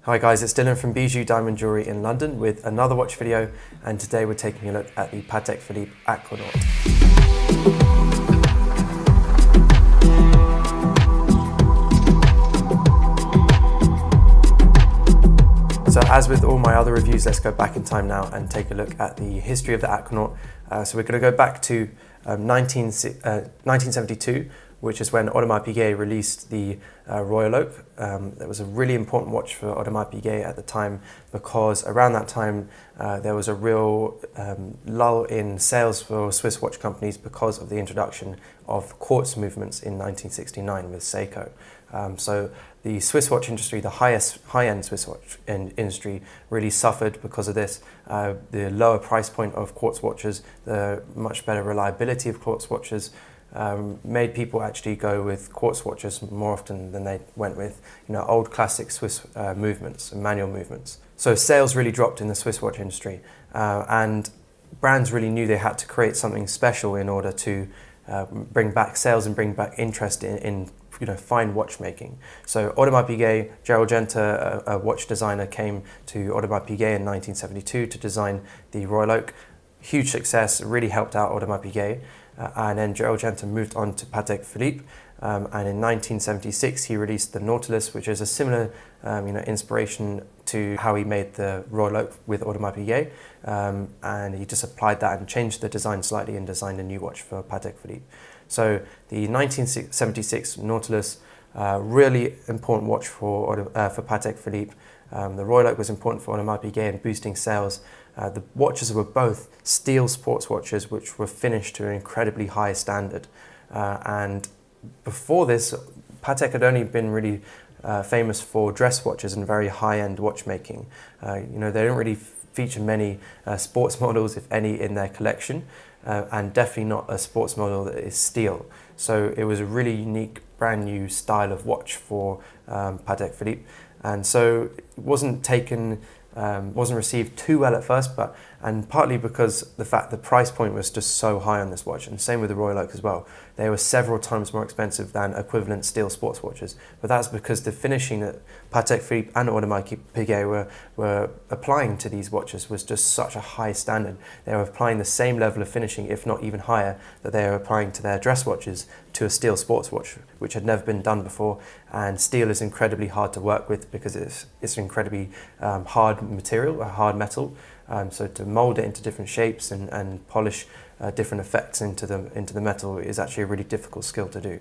Hi guys, it's Dylan from Bijou Diamond Jewellery in London with another watch video, and today we're taking a look at the Patek Philippe Aquanaut. So as with all my other reviews, let's go back in time now and take a look at the history of the Aquanaut. So we're going to go back to 1972, which is when Audemars Piguet released the Royal Oak. That was a really important watch for Audemars Piguet at the time, because around that time there was a real lull in sales for Swiss watch companies because of the introduction of quartz movements in 1969 with Seiko. So the Swiss watch industry, the high-end Swiss watch industry, really suffered because of this. The lower price point of quartz watches, the much better reliability of quartz watches, made people actually go with quartz watches more often than they went with, old classic Swiss movements and manual movements. So sales really dropped in the Swiss watch industry, and brands really knew they had to create something special in order to bring back sales and bring back interest in fine watchmaking. So Audemars Piguet, Gerald Genta, a watch designer, came to Audemars Piguet in 1972 to design the Royal Oak. Huge success, really helped out Audemars Piguet. And then Gerald Genta moved on to Patek Philippe, and in 1976 he released the Nautilus, which is a similar inspiration to how he made the Royal Oak with Audemars Piguet, and he just applied that and changed the design slightly and designed a new watch for Patek Philippe. So the 1976 Nautilus, really important watch for Patek Philippe. The Royal Oak was important for Audemars Piguet in boosting sales. The watches were both steel sports watches, which were finished to an incredibly high standard. And before this, Patek had only been really famous for dress watches and very high-end watchmaking. They don't really feature many sports models, if any, in their collection, and definitely not a sports model that is steel. So it was a really unique, brand new style of watch for Patek Philippe. And so it wasn't received too well at first, and partly because the fact the price point was just so high on this watch, and same with the Royal Oak as well. They were several times more expensive than equivalent steel sports watches, but that's because the finishing that Patek Philippe and Audemars Piguet were applying to these watches was just such a high standard. They were applying the same level of finishing, if not even higher, that they were applying to their dress watches to a steel sports watch, which had never been done before. And steel is incredibly hard to work with because it's an incredibly hard material, a hard metal. So to mold it into different shapes and polish different effects into the metal is actually a really difficult skill to do.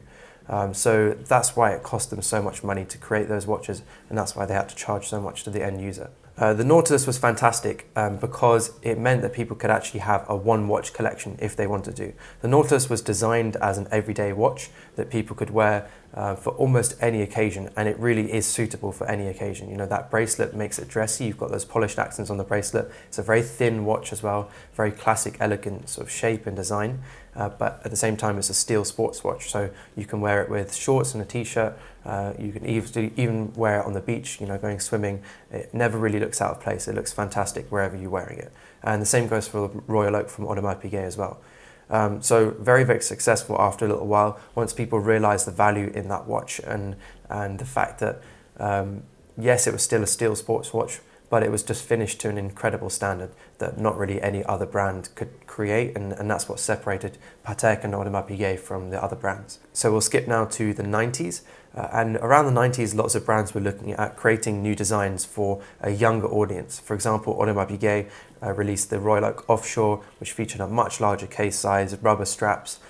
So that's why it cost them so much money to create those watches, and that's why they had to charge so much to the end user. The Nautilus was fantastic because it meant that people could actually have a one-watch collection if they wanted to. The Nautilus was designed as an everyday watch that people could wear for almost any occasion, and it really is suitable for any occasion. That bracelet makes it dressy. You've got those polished accents on the bracelet. It's a very thin watch as well, very classic, elegant sort of shape and design, but at the same time it's a steel sports watch, so you can wear it with shorts and a t-shirt. You can even wear it on the beach, going swimming. It never really looks out of place. It looks fantastic wherever you're wearing it. And the same goes for the Royal Oak from Audemars Piguet as well. So very, very successful after a little while, once people realized the value in that watch and the fact that, yes, it was still a steel sports watch, but it was just finished to an incredible standard that not really any other brand could create, and that's what separated Patek and Audemars Piguet from the other brands. So we'll skip now to the 90s, and around the 90s lots of brands were looking at creating new designs for a younger audience. For example, Audemars Piguet released the Royal Oak Offshore, which featured a much larger case size, rubber straps,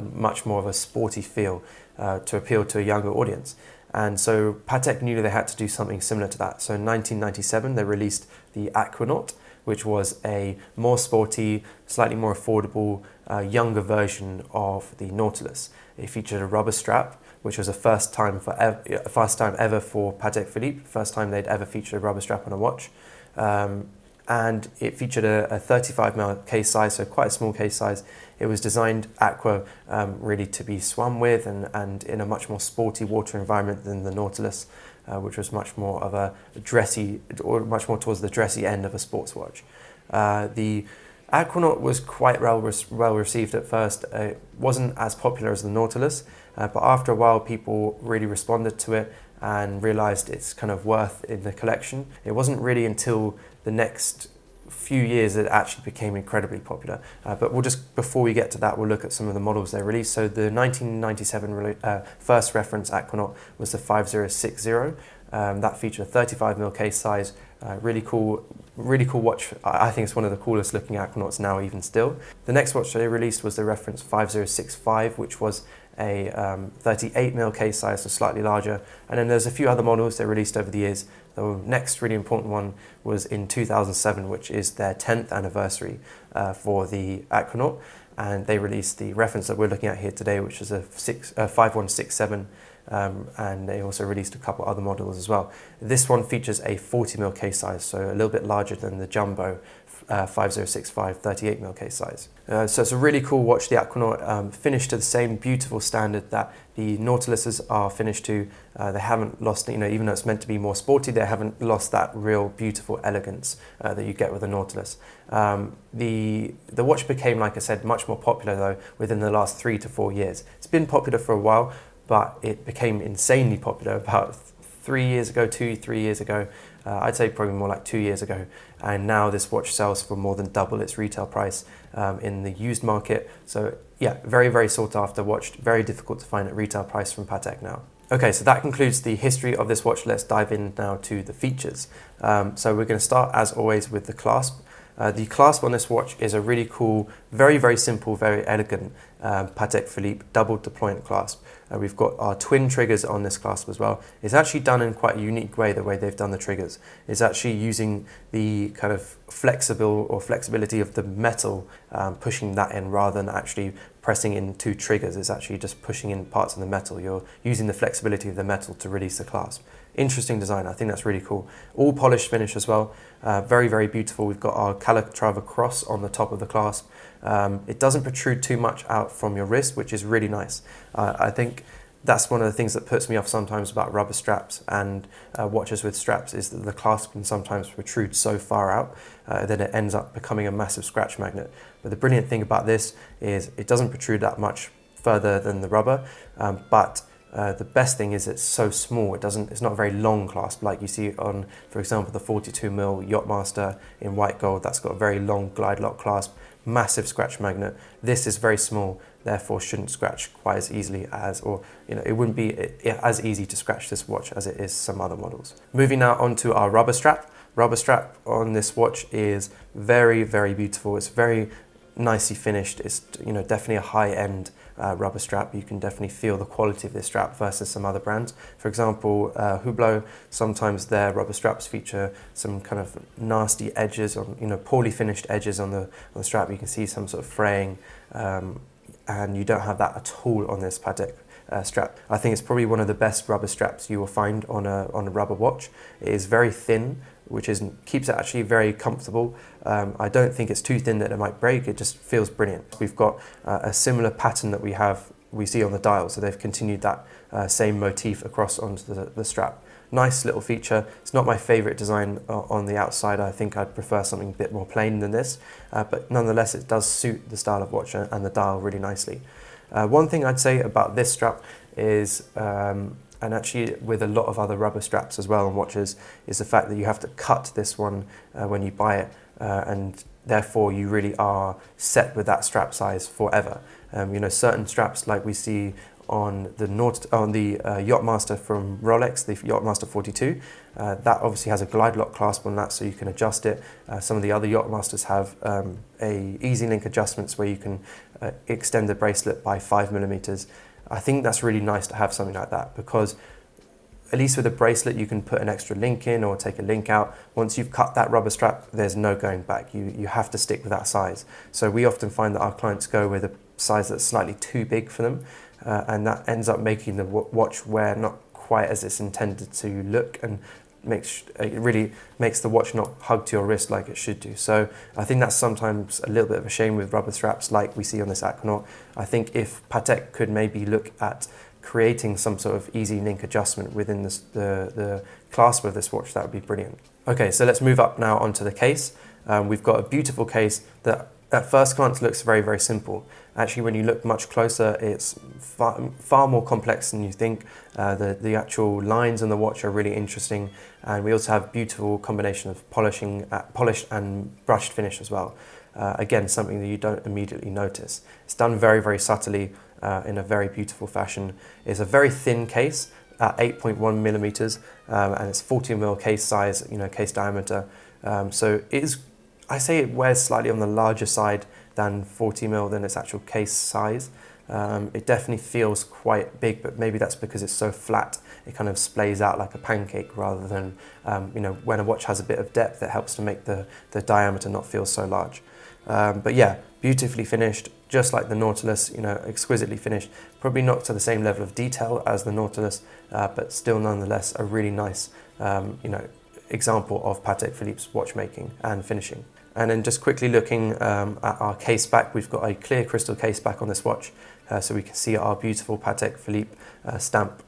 much more of a sporty feel to appeal to a younger audience. And so Patek knew they had to do something similar to that. So in 1997, they released the Aquanaut, which was a more sporty, slightly more affordable, younger version of the Nautilus. It featured a rubber strap, which was a first time ever for Patek Philippe, first time they'd ever featured a rubber strap on a watch. And it featured a 35mm case size, so quite a small case size. It was designed aqua really to be swum with and in a much more sporty water environment than the Nautilus, which was much more of a dressy, or much more towards the dressy end of a sports watch. The Aquanaut was quite well received at first. It wasn't as popular as the Nautilus, but after a while people really responded to it, and realized its kind of worth in the collection. It wasn't really until the next few years that it actually became incredibly popular. But we'll just, before we get to that, we'll look at some of the models they released. So the 1997 first reference Aquanaut was the 5060. That featured a 35mm case size. Really cool watch. I think it's one of the coolest looking Aquanauts now, even still. The next watch they released was the reference 5065, which was a 38mm case size, so slightly larger. And then there's a few other models they released over the years. The next really important one was in 2007, which is their 10th anniversary for the Aquanaut. And they released the reference that we're looking at here today, which is a 5167. And they also released a couple other models as well. This one features a 40mm case size, so a little bit larger than the Jumbo 5065 38mm case size. So it's a really cool watch, the Aquanaut, finished to the same beautiful standard that the Nautiluses are finished to. They haven't lost, even though it's meant to be more sporty, they haven't lost that real beautiful elegance that you get with a Nautilus. The watch became, like I said, much more popular though within the last 3 to 4 years. It's been popular for a while, but it became insanely popular about 3 years ago, 2-3 years ago. I'd say probably more like 2 years ago. And now this watch sells for more than double its retail price in the used market. So yeah, very, very sought after watch, very difficult to find at retail price from Patek now. Okay, so that concludes the history of this watch. Let's dive in now to the features. So we're going to start, as always, with the clasp. The clasp on this watch is a really cool, very, very simple, very elegant Patek Philippe double deployment clasp. We've got our twin triggers on this clasp as well. It's actually done in quite a unique way, the way they've done the triggers. It's actually using the kind of flexibility of the metal, pushing that in rather than actually pressing in two triggers. It's actually just pushing in parts of the metal. You're using the flexibility of the metal to release the clasp. Interesting design, I think that's really cool. All polished finish as well, very, very beautiful. We've got our Calatrava cross on the top of the clasp. It doesn't protrude too much out from your wrist, which is really nice. I think that's one of the things that puts me off sometimes about rubber straps and watches with straps, is that the clasp can sometimes protrude so far out that it ends up becoming a massive scratch magnet. But the brilliant thing about this is it doesn't protrude that much further than the rubber, but the best thing is it's so small. It's not a very long clasp like you see on, for example, the 42mm Yachtmaster in white gold. That's got a very long glide lock clasp, massive scratch magnet. This is very small, therefore shouldn't scratch quite as easily as, it wouldn't be as easy to scratch this watch as it is some other models. Moving now onto our rubber strap. Rubber strap on this watch is very, very beautiful. It's very nicely finished. It's definitely a high-end rubber strap. You can definitely feel the quality of this strap versus some other brands. For example, Hublot, sometimes their rubber straps feature some kind of nasty edges, on poorly finished edges on the strap. You can see some sort of fraying, and you don't have that at all on this Patek strap. I think it's probably one of the best rubber straps you will find on a rubber watch. It is very thin, which keeps it actually very comfortable. I don't think it's too thin that it might break. It just feels brilliant. We've got a similar pattern that we see on the dial, so they've continued that same motif across onto the strap. Nice little feature. It's not my favorite design on the outside. I think I'd prefer something a bit more plain than this, but nonetheless it does suit the style of watch and the dial really nicely. One thing I'd say about this strap is, and actually with a lot of other rubber straps as well on watches, is the fact that you have to cut this one when you buy it, and therefore you really are set with that strap size forever. Certain straps like we see on the Yachtmaster from Rolex, the Yachtmaster 42, that obviously has a glide lock clasp on that, so you can adjust it. Some of the other Yachtmasters have a easy link adjustments where you can extend the bracelet by 5mm. I think that's really nice to have something like that, because at least with a bracelet you can put an extra link in or take a link out. Once you've cut that rubber strap, there's no going back. You have to stick with that size. So we often find that our clients go with a size that's slightly too big for them, and that ends up making the watch wear not quite as it's intended to look, and it really makes the watch not hug to your wrist like it should do. So I think that's sometimes a little bit of a shame with rubber straps like we see on this Aquanaut. I think if Patek could maybe look at creating some sort of easy link adjustment within the clasp of this watch, that would be brilliant. Okay, so let's move up now onto the case. We've got a beautiful case that at first glance looks very, very simple. Actually, when you look much closer, it's far more complex than you think. The actual lines on the watch are really interesting, and we also have beautiful combination of polished and brushed finish as well. Again, something that you don't immediately notice. It's done very, very subtly in a very beautiful fashion. It's a very thin case at 8.1 millimeters, and it's 40 mil case size, case diameter. So it is, I say it wears slightly on the larger side than 40 mil than its actual case size. It definitely feels quite big, but maybe that's because it's so flat. It kind of splays out like a pancake rather than, when a watch has a bit of depth, it helps to make the diameter not feel so large. But yeah, beautifully finished, just like the Nautilus, exquisitely finished. Probably not to the same level of detail as the Nautilus, but still nonetheless a really nice, example of Patek Philippe's watchmaking and finishing. And then just quickly looking at our case back, we've got a clear crystal case back on this watch, so we can see our beautiful Patek Philippe stamp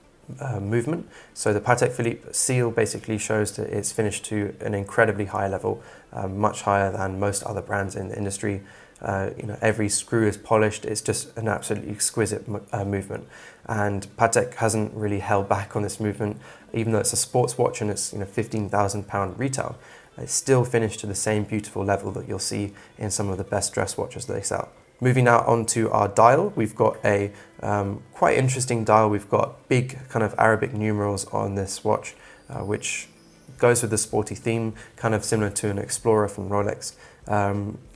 movement. So the Patek Philippe seal basically shows that it's finished to an incredibly high level, much higher than most other brands in the industry. Every screw is polished. It's just an absolutely exquisite movement, and Patek hasn't really held back on this movement. Even though it's a sports watch and it's £15,000 retail, it's still finished to the same beautiful level that you'll see in some of the best dress watches they sell. Moving now onto our dial, we've got a quite interesting dial. We've got big kind of Arabic numerals on this watch, which goes with the sporty theme, kind of similar to an Explorer from Rolex.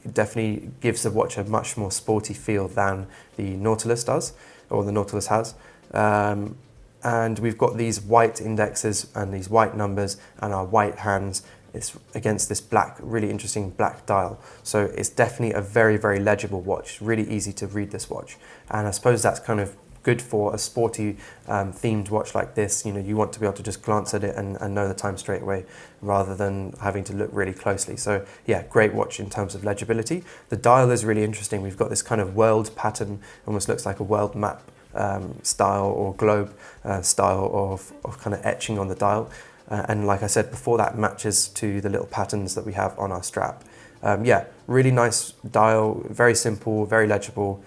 It definitely gives the watch a much more sporty feel than the Nautilus does, or the Nautilus has. And we've got these white indexes and these white numbers and our white hands. It's against this black, really interesting black dial. So it's definitely a very, very legible watch. Really easy to read this watch. And I suppose that's kind of good for a sporty themed watch like this. You want to be able to just glance at it and know the time straight away rather than having to look really closely. So yeah, great watch in terms of legibility. The dial is really interesting. We've got this kind of world pattern, almost looks like a world map style or globe style of kind of etching on the dial. And like I said before, that matches to the little patterns that we have on our strap. Yeah, really nice dial, very simple, very legible.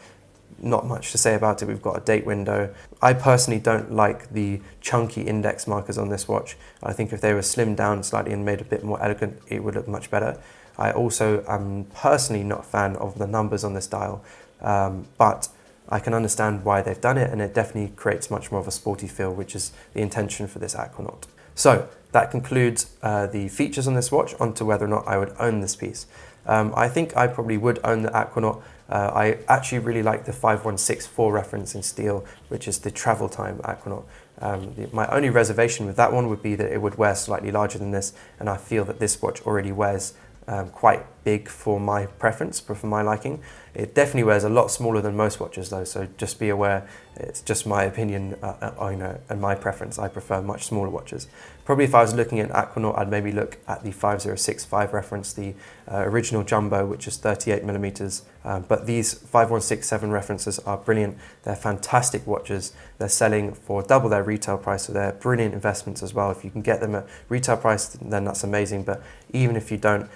Not much to say about it. We've got a date window. I personally don't like the chunky index markers on this watch. I think if they were slimmed down slightly and made a bit more elegant, it would look much better. I also am personally not a fan of the numbers on this dial, but I can understand why they've done it, and it definitely creates much more of a sporty feel, which is the intention for this Aquanaut. So that concludes the features on this watch. Onto whether or not I would own this piece. I think I probably would own the Aquanaut. I actually really like the 5164 reference in steel, which is the travel time Aquanaut. My only reservation with that one would be that it would wear slightly larger than this, and I feel that this watch already wears quite big for my preference, but for my liking. It definitely wears a lot smaller than most watches though, so just be aware, it's just my opinion and my preference. I prefer much smaller watches. Probably if I was looking at Aquanaut, I'd maybe look at the 5065 reference, the original jumbo, which is 38 millimeters. But these 5167 references are brilliant. They're fantastic watches. They're selling for double their retail price, so they're brilliant investments as well. If you can get them at retail price, then that's amazing. But even if you don't,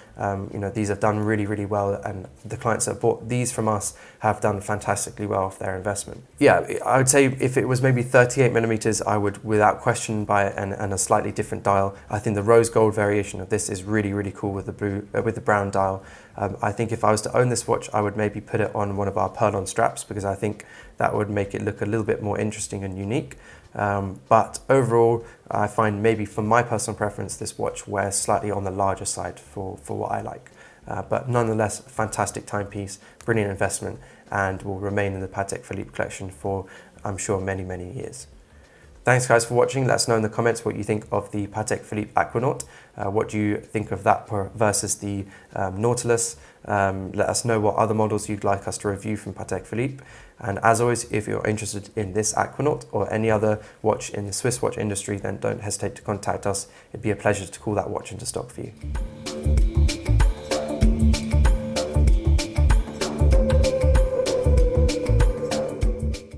these have done really, really well, and the clients that bought these from us have done fantastically well with their investment. Yeah, I would say if it was maybe 38 millimeters, I would without question buy it, and a slightly different dial. I think the rose gold variation of this is really, really cool with the blue, with the brown dial. I think if I was to own this watch, I would maybe put it on one of our pearl-on straps, because I think that would make it look a little bit more interesting and unique. But overall, I find maybe for my personal preference, this watch wears slightly on the larger side for what I like. But nonetheless, fantastic timepiece, brilliant investment, and will remain in the Patek Philippe collection for, I'm sure, many, many years. Thanks guys for watching. Let us know in the comments what you think of the Patek Philippe Aquanaut. What do you think of that versus the Nautilus? Let us know what other models you'd like us to review from Patek Philippe. And as always, if you're interested in this Aquanaut or any other watch in the Swiss watch industry, then don't hesitate to contact us. It'd be a pleasure to call that watch into stock for you.